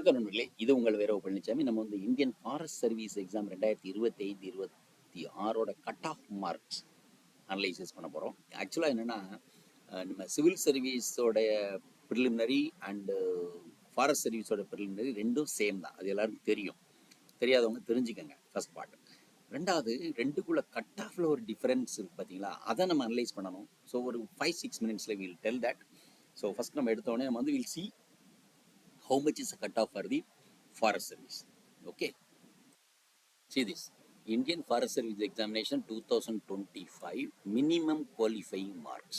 வணக்கம் நண்பர்களே, இது உங்கள் V.Palanichamy. நம்ம வந்து Indian forest service exam 2025-26 cut off marks analysis பண்ண போகிறோம். ஆக்சுவலாக என்னென்னா, நம்ம சிவில் சர்வீஸோடைய ப்ரிலிமினரி அண்டு ஃபாரஸ்ட் சர்வீஸோட ப்ரிலிமினரி ரெண்டும் சேம் தான். அது எல்லாருக்கும் தெரியும். தெரியாதவங்க தெரிஞ்சுக்கங்க, ஃபர்ஸ்ட் பார்ட். ரெண்டாவது, ரெண்டுக்குள்ள கட் ஆஃபில் ஒரு டிஃப்ரென்ஸ் இருக்குது பார்த்தீங்களா, அதை நம்ம அனலைஸ் பண்ணணும். ஸோ ஒரு 5-6 மினிட்ஸில் will tell that. So first நம்ம எடுத்தோடனே நம்ம வந்து will see how much is the cutoff for the forest service. Okay, see this Indian Forest Service Examination 2025 minimum qualifying marks.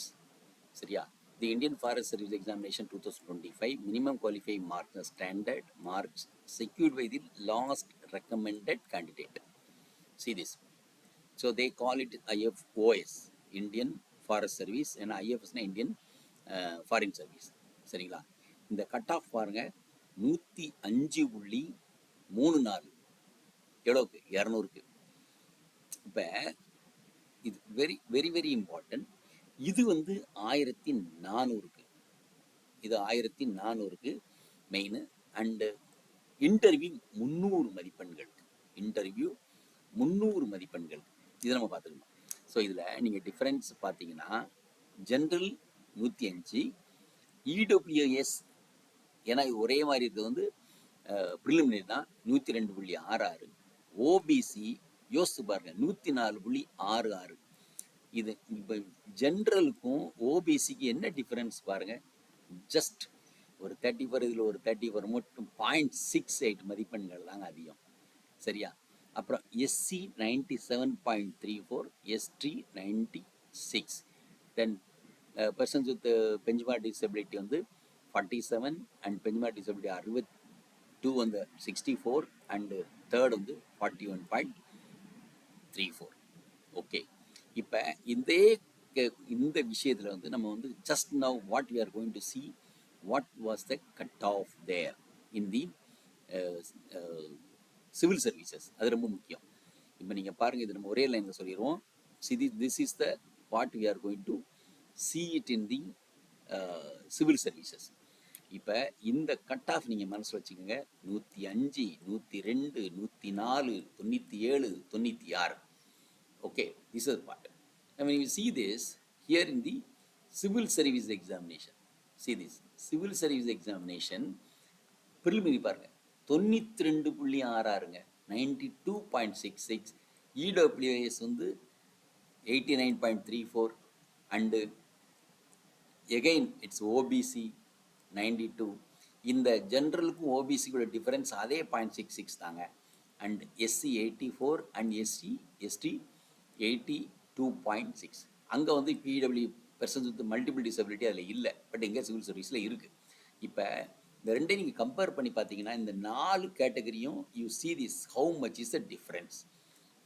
Seriya, the Indian Forest Service Examination 2025 minimum qualifying marks are standard marks secured by the last recommended candidate. See this, so they call it IFoS, Indian Forest Service, and IFoS Indian Foreign Service. சரிங்களா, இந்த cut off பாருங்க 105.34 எவ்வளோக்கு 200க்கு. இப்போ இது very very very important. இது வந்து 1400க்கு, இது 1400க்கு main. And interview 300 மதிப்பெண்கள், இன்டர்வியூ 300 மதிப்பெண்கள். இதை நம்ம பார்த்துக்கணும். ஸோ இதில் நீங்கள் டிஃப்ரென்ஸ் பார்த்தீங்கன்னா, ஜென்ரல் 105, இடபிள்யூஎஸ் ஏன்னா இது ஒரே மாதிரி இருக்கிறது வந்து ப்ரிலிமினரி தான் 102.66, ஓபிசி யோசித்து பாருங்கள் 104.66. இது இப்போ ஜென்ரலுக்கும் ஓபிசிக்கு என்ன டிஃப்ரென்ஸ் பாருங்கள், ஜஸ்ட் ஒரு 34, இதில் ஒரு 34 மட்டும் 0.68 மதிப்பெண்கள் தாங்க அதிகம். சரியா, அப்புறம் SC 97.34, ST 96, then persons with benchmark disability வந்து 47 அண்ட் பெஞ்ச்மார்க் டிசபிலிட்டி 62 வந்து 64 அண்டு தேர்ட் வந்து 41.34. ஓகே, இப்போ இந்த விஷயத்தில் வந்து நம்ம வந்து just now what we are going to see what was the cut off there in the civil services. அது ரொம்ப முக்கியம். இப்போ நீங்கள் பாருங்கள், இது நம்ம ஒரே லைனில் சொல்லிடுவோம். This is the what we are going to see it in the civil services. இப்போ இந்த கட் ஆஃப் நீங்கள் மனசில் வச்சுக்கோங்க, 105, 102, 104, 97, 96. Okay, this is the part. I mean, you see this here in the civil service examination. See this civil service examination preliminary பாருங்க 92.66ங்க, 92.66. EWS வந்து 89.34 and again it's OBC 92. இந்த ஜென்ரலுக்கும் ஓபிசியோட difference அதே 0.66 தாங்க. And SC 84 and ST 82.6. அங்கே வந்து PW persons with multiple disability அதில் இல்லை, but எங்கே சிவில் சர்வீஸில் இருக்குது. இப்போ இந்த ரெண்டையும் நீங்கள் கம்பேர் பண்ணி பார்த்தீங்கன்னா, இந்த 4 கேட்டகரியும் you see this how much is the difference.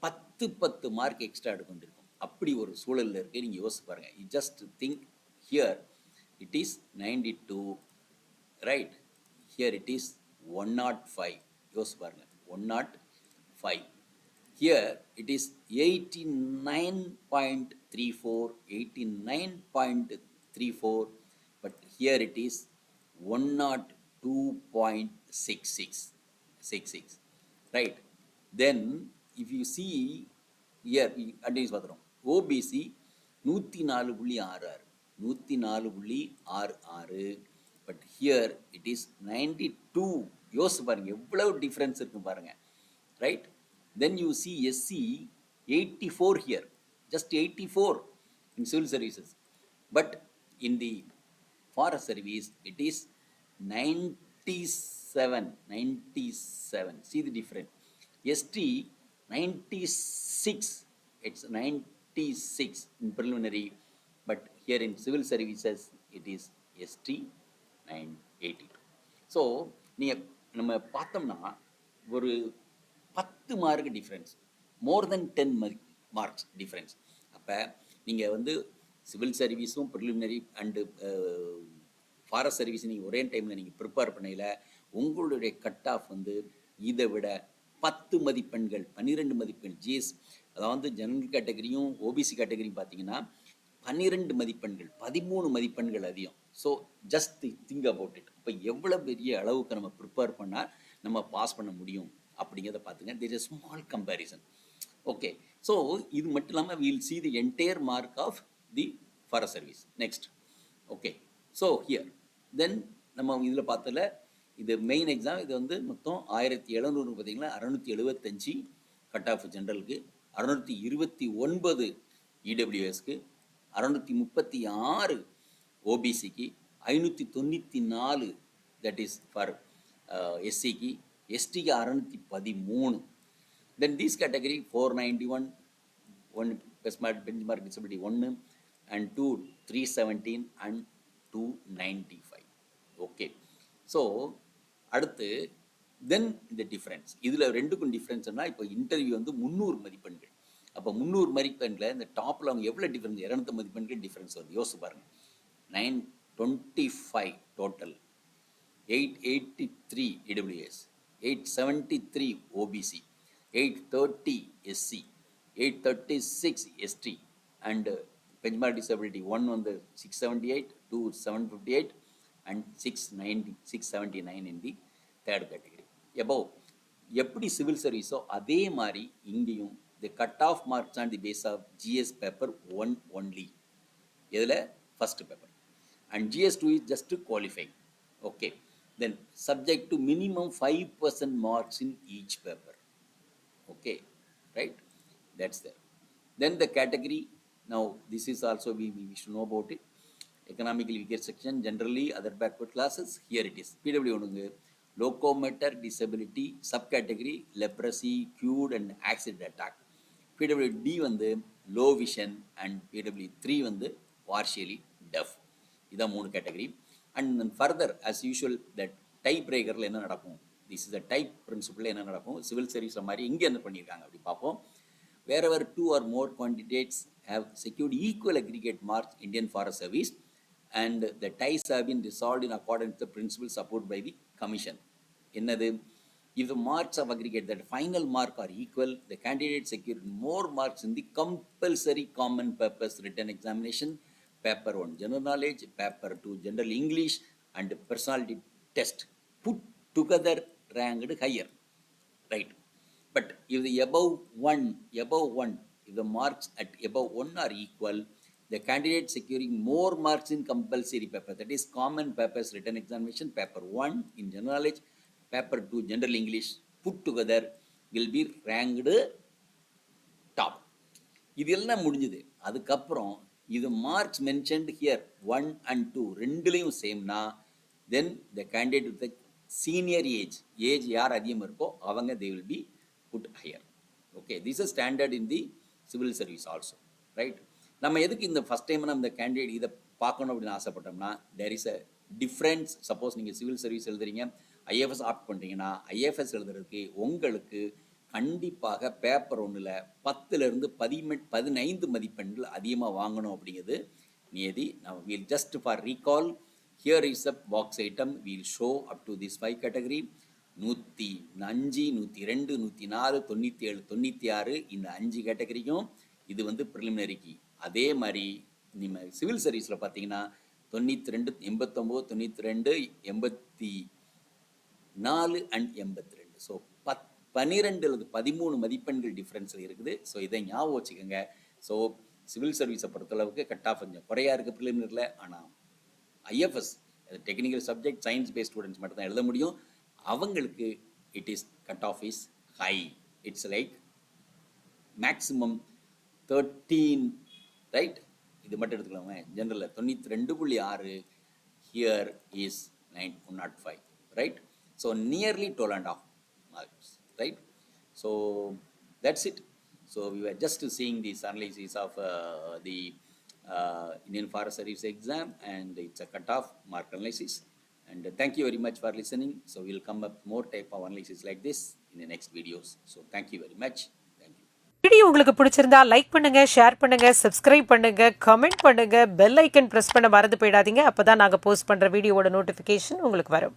10 mark extra எடுத்துருக்கும். அப்படி ஒரு சூழலில் இருக்குது. நீங்கள் யோசிச்சு பாருங்கள். You just think, here it is 92, right? Here it is 105. யோசிச்சு பாருங்க, 105. Here it is 89.34, 89.34, but here it is 102.66, right? Then if you see here, continuous பார்க்குறோம், OBC 104.66, 104.66, but here it is 92. யோசிச்சு பாருங்க எவ்வளவு டிஃப்ரென்ஸ் இருக்கு பாருங்க, right? Then you see SC 84 here, just 84 in civil services, but in the forest service it is 97. See the difference. ST 96, it's 96 in preliminary, but here in civil services it is ST 982. So நீங்கள் நம்ம பார்த்தோம்னா ஒரு 10 mark difference, மோர் தென் 10 marks difference. அப்போ நீங்கள் வந்து civil சர்வீஸும் preliminary and forest service நீங்கள் ஒரே டைமில் நீங்கள் ப்ரிப்பேர் பண்ணையில் உங்களுடைய கட் ஆஃப் வந்து இதை விட 10 மதிப்பெண்கள், 12 மதிப்பெண் ஜிஎஸ், அதாவது ஜெனரல் கேட்டகரியும் ஓபிசி கேட்டகரியும் பார்த்தீங்கன்னா 12 மதிப்பெண்கள், 13 மதிப்பெண்கள் அதிகம். So just think about it. இப்போ எவ்வளோ பெரிய அளவுக்கு நம்ம ப்ரிப்பேர் பண்ணால் நம்ம பாஸ் பண்ண முடியும் அப்படிங்கிறத பார்த்துங்க. There is small comparison. Okay, so இது மட்டும் இல்லாமல் we'll see the entire mark of the forest service. Next, okay, so here then நம்ம இதில் பார்த்தல இது மெயின் எக்ஸாம். இது வந்து மொத்தம் 1700 பார்த்தீங்கன்னா 675 கட் ஆஃப் ஜென்ரலுக்கு, 629 இடபிள்யூஎஸ்க்கு, 636 ஓபிசிக்கு, 594 தட் இஸ் ஃபார் எஸ்சிக்கு, எஸ்டிக்கு 613. Then these category 491, 1 benchmark disability 1 and 2 317 and 295. Okay, so அடுத்து தென் இந்த டிஃப்ரென்ஸ், இதில் ரெண்டுக்கும் டிஃப்ரென்ஸ்னா இப்போ இன்டர்வியூ வந்து 300 மதிப்பெண்கள். அப்போ 300 மதிப்பெண்ணில் இந்த டாப்பில் அவங்க எவ்வளோ டிஃப்ரென்ஸ், 200 மதிப்பெண்கள் டிஃப்ரென்ஸ் வருது. யோசிச்சு பாருங்கள். 925 total, 883 EWS, 873 OBC, 830 SC, 836 ST and benchmark disability 1 வந்து 678, 2 758 and 679 in the third category. above எப்படி சிவில் சர்வீஸோ அதே மாதிரி இங்கேயும் the cut off marks on the base of GS paper 1 only. இதில் first paper and GS 2 is just to qualify. Okay, then subject to minimum 5% marks in each paper. Okay, right, that's there. Then the category, now this is also we should know about it. Economically weaker section, generally other backward classes. Here it is. PW ஒன்றுங்க locomotor disability subcategory leprosy, cued and accident attack. PWD வந்து low vision and PW3 வந்து partially deaf. இதான் 3 category. And then further as usual that type breakerல என்ன நடக்கும், this is a type principle. என்ன நடக்கும் civil service மாதிரி இங்கே என்ன பண்ணியிருக்காங்க அப்படி பார்ப்போம். Wherever 2 or more candidates have secured equal aggregate marks Indian Forest Service and the ties have been resolved in accordance with the principles supported by the commission. என்னது, if the marks of aggregate, that final mark are equal, the candidate secured more marks in the compulsory common purpose written examination, paper 1 general knowledge, paper 2 general English and personality test put together ranked higher, right? But if the above one, if the marks at above 1 are equal, the candidate securing more marks in compulsory paper, that is common papers written examination, paper 1 in general knowledge, paper 2 general English put together will be ranked top. இது எல்லாம் முடிஞ்சது. அதுக்கப்புறம் இது marks mentioned here 1 and 2 ரெண்டுலையும் சேம்னா then the candidate with the senior age யார் அதிகமாக இருக்கோ அவங்க they will be put higher. Okay, this is standard in the civil service also, right? நம்ம எதுக்கு இந்த ஃபஸ்ட் டைம் நம்ம இந்த கேண்டிடேட் இதை பார்க்கணும் அப்படின்னு ஆசைப்பட்டோம்னா there is a difference. Suppose நீங்கள் சிவில் சர்வீஸ் எழுதுறீங்க, ஐஎஃப்எஸ் ஆப்ட் பண்ணுறீங்கன்னா ஐஎஃப்எஸ் எழுதுறதுக்கு உங்களுக்கு கண்டிப்பாக பேப்பர் 1ல் 10லேருந்து 15 மதிப்பெண்கள் அதிகமாக வாங்கணும் அப்படிங்கிறது நியதி. Now we'll just for recall, here is a box item, we'll show up to this 5 category. 105, 102, 104, 97, 96 இந்த 5 கேட்டகரிக்கும் இது வந்து ப்ரிலிமினரிக்கு. அதே மாதிரி நீங்கள் சிவில் சர்வீஸில் பார்த்தீங்கன்னா 92, 89, 92, 84 அண்ட் 82. ஸோ 12 அல்லது 13 மதிப்பெண்கள் டிஃப்ரென்ஸில் இருக்குது. ஸோ இதை ஞாபகம் வச்சுக்கோங்க. ஸோ சிவில் சர்வீஸை பொறுத்தளவுக்கு கட் ஆஃப் கொஞ்சம் குறையாக இருக்குது ப்ரிலிமினரியில். ஆனால் IFS technical subject science paste students மட்டும் தான் எழுத முடியும். அவங்களுக்கு it is cut off is high. It's like maximum 13, right? இது மட்டும் எடுத்துக்கலாமே. ஜென்ரலில் 92.6, here is 105, right? So nearly 12.5 marks, right? So that's it. So we were just seeing this analysis of the Indian Forest Service exam and it's a cut-off mark analysis. And thank you very much for listening. So we'll come up more type of analysis like this in the next videos. So thank you very much. Thank you. Video உங்களுக்கு பிடிச்சிருந்தா like பண்ணுங்க, share பண்ணுங்க, subscribe பண்ணுங்க, comment பண்ணுங்க, bell icon press பண்ண மறந்து போயிடாதீங்க. அப்பதான் நாங்க போஸ்ட் பண்ற வீடியோவோட நோட்டிபிகேஷன் உங்களுக்கு வரும்.